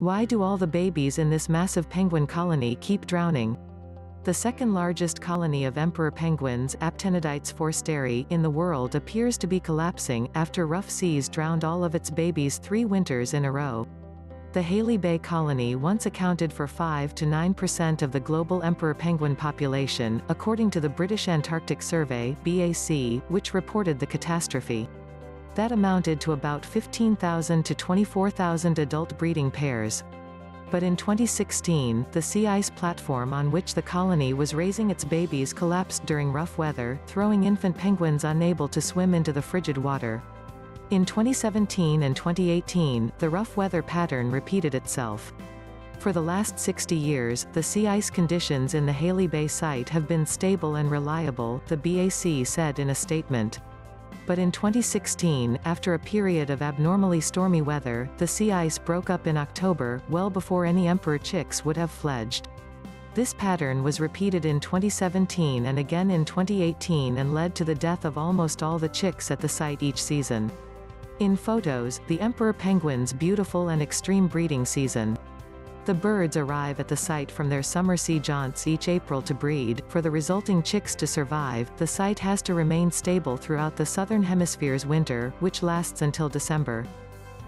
Why do all the babies in this massive penguin colony keep drowning? The second largest colony of emperor penguins, Aptenodytes forsteri, in the world appears to be collapsing, after rough seas drowned all of its babies 3 winters in a row. The Haley Bay colony once accounted for 5 to 9% of the global emperor penguin population, according to the British Antarctic Survey (BAC), which reported the catastrophe. That amounted to about 15,000 to 24,000 adult breeding pairs. But in 2016, the sea ice platform on which the colony was raising its babies collapsed during rough weather, throwing infant penguins unable to swim into the frigid water. In 2017 and 2018, the rough weather pattern repeated itself. For the last 60 years, the sea ice conditions in the Haley Bay site have been stable and reliable, the BAC said in a statement. But in 2016, after a period of abnormally stormy weather, the sea ice broke up in October, well before any emperor chicks would have fledged. This pattern was repeated in 2017 and again in 2018 and led to the death of almost all the chicks at the site each season. In photos, the emperor penguin's beautiful and extreme breeding season. The birds arrive at the site from their summer sea jaunts each April to breed. For the resulting chicks to survive, the site has to remain stable throughout the southern hemisphere's winter, which lasts until December.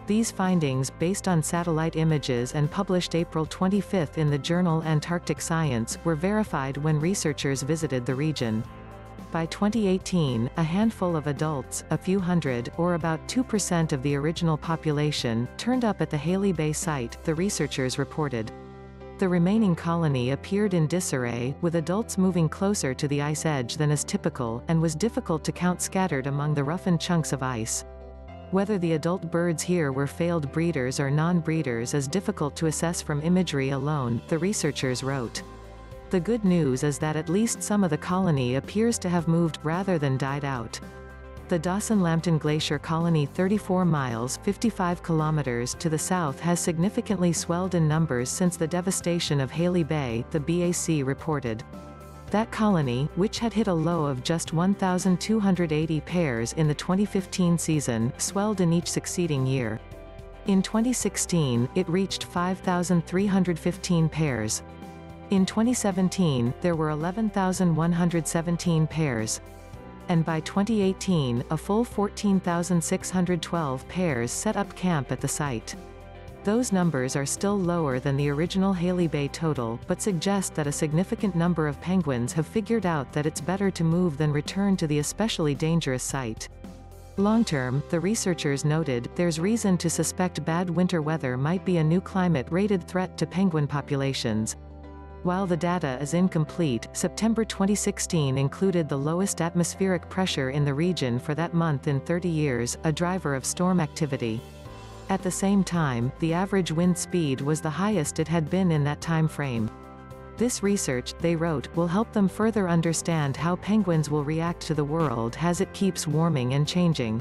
These findings, based on satellite images and published April 25 in the journal Antarctic Science, were verified when researchers visited the region. By 2018, a handful of adults, a few hundred, or about 2% of the original population, turned up at the Haley Bay site, the researchers reported. The remaining colony appeared in disarray, with adults moving closer to the ice edge than is typical, and was difficult to count scattered among the roughened chunks of ice. Whether the adult birds here were failed breeders or non-breeders is difficult to assess from imagery alone, the researchers wrote. The good news is that at least some of the colony appears to have moved, rather than died out. The Dawson-Lambton Glacier colony 34 miles 55 kilometers to the south has significantly swelled in numbers since the devastation of Haley Bay, the BAC reported. That colony, which had hit a low of just 1,280 pairs in the 2015 season, swelled in each succeeding year. In 2016, it reached 5,315 pairs. In 2017, there were 11,117 pairs. And by 2018, a full 14,612 pairs set up camp at the site. Those numbers are still lower than the original Haley Bay total, but suggest that a significant number of penguins have figured out that it's better to move than return to the especially dangerous site. Long-term, the researchers noted, there's reason to suspect bad winter weather might be a new climate-rated threat to penguin populations. While the data is incomplete, September 2016 included the lowest atmospheric pressure in the region for that month in 30 years, a driver of storm activity. At the same time, the average wind speed was the highest it had been in that time frame. This research, they wrote, will help them further understand how penguins will react to the world as it keeps warming and changing.